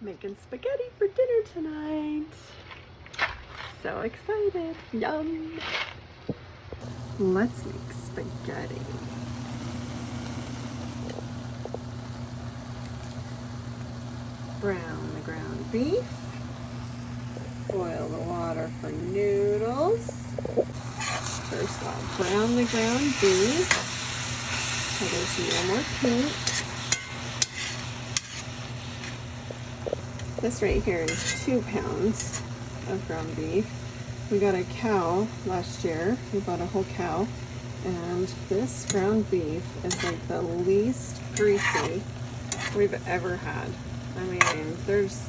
Making spaghetti for dinner tonight. So excited. Yum. Let's make spaghetti. Brown the ground beef. Boil the water for noodles. First I'll brown the ground beef so there's no more pink. This right here is 2 pounds of ground beef. We got a cow last year. We bought a whole cow. And this ground beef is like the least greasy we've ever had. I mean, there's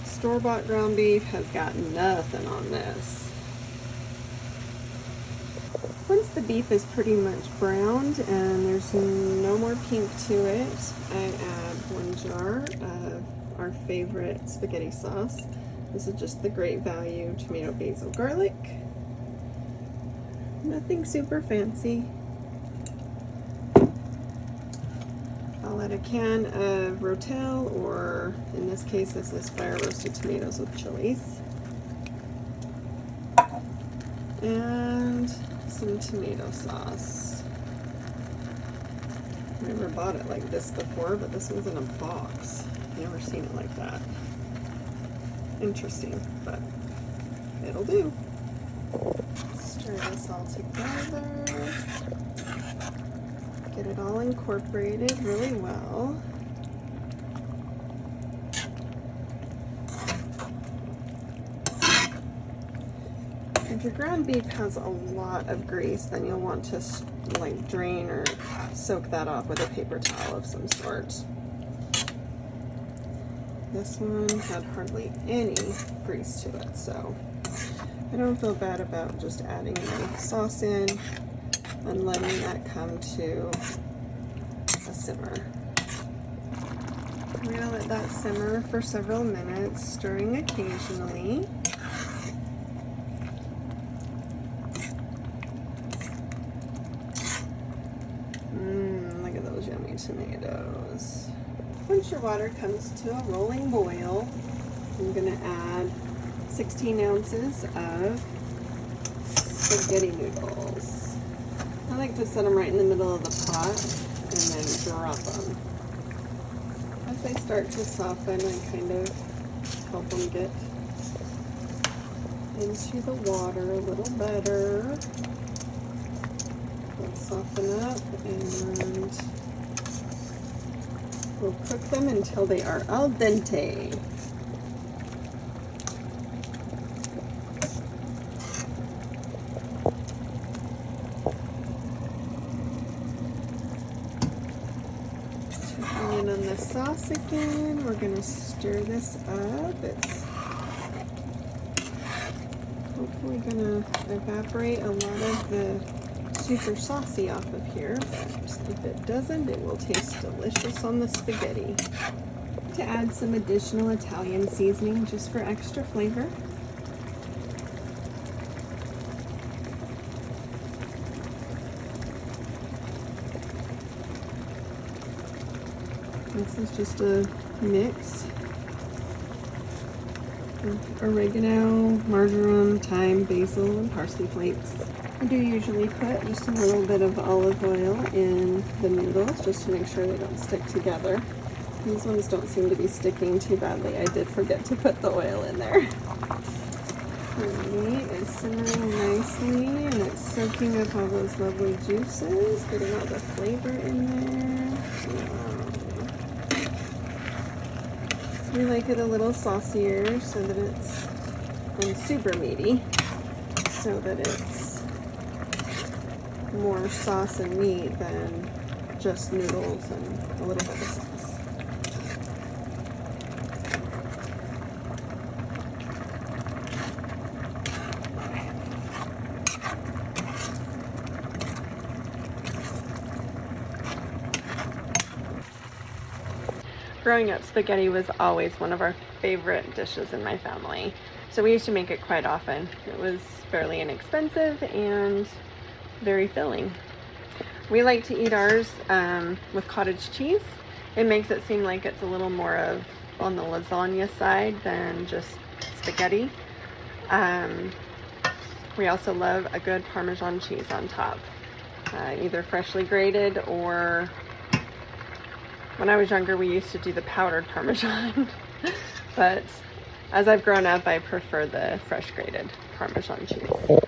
store-bought ground beef has got nothing on this. Once the beef is pretty much browned and there's no more pink to it, I add 1 jar of our favorite spaghetti sauce. This is just the Great Value tomato, basil, garlic. Nothing super fancy. I'll add a can of Rotel, or in this case, this is fire roasted tomatoes with chilies. And some tomato sauce. I've never bought it like this before, but this one's in a box. Never seen it like that. Interesting, but it'll do. Stir this all together. Get it all incorporated really well. If your ground beef has a lot of grease, then you'll want to like drain or soak that off with a paper towel of some sort. This one had hardly any grease to it, so I don't feel bad about just adding my sauce in and letting that come to a simmer. We're gonna let that simmer for several minutes, stirring occasionally. Look at those yummy tomatoes. Once your water comes to a rolling boil, I'm gonna add 16 ounces of spaghetti noodles. I like to set them right in the middle of the pot and then drop them. As they start to soften, I kind of help them get into the water a little better. They'll soften up and we'll cook them until they are al dente. Checking in on the sauce again. We're going to stir this up. It's hopefully going to evaporate a lot of the super saucy off of here, but if it doesn't, it will taste delicious on the spaghetti. To add some additional Italian seasoning just for extra flavor. This is just a mix of oregano, marjoram, thyme, basil, and parsley flakes. I do usually put just a little bit of olive oil in the noodles just to make sure they don't stick together. These ones don't seem to be sticking too badly. I did forget to put the oil in there. The meat is simmering nicely and it's soaking up all those lovely juices, getting all the flavor in there. We like it a little saucier so that it's, and super meaty, so that it's more sauce and meat than just noodles and a little bit of sauce. Growing up, spaghetti was always one of our favorite dishes in my family. So we used to make it quite often. It was fairly inexpensive and very filling. We like to eat ours with cottage cheese. It makes it seem like it's a little more of on the lasagna side than just spaghetti. We also love a good Parmesan cheese on top, either freshly grated, or when I was younger we used to do the powdered Parmesan. But as I've grown up, I prefer the fresh grated Parmesan cheese.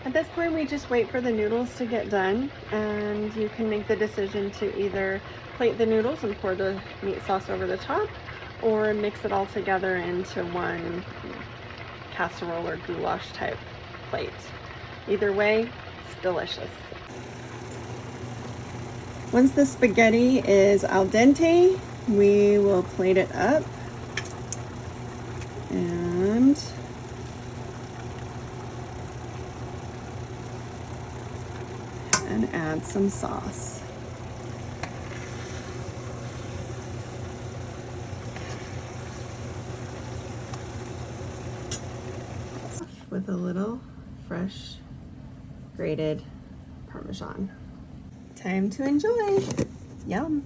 At this point, we just wait for the noodles to get done, and you can make the decision to either plate the noodles and pour the meat sauce over the top, or mix it all together into one casserole or goulash type plate. Either way, it's delicious. Once the spaghetti is al dente, we will plate it up and add some sauce. With a little fresh grated Parmesan. Time to enjoy. Yum.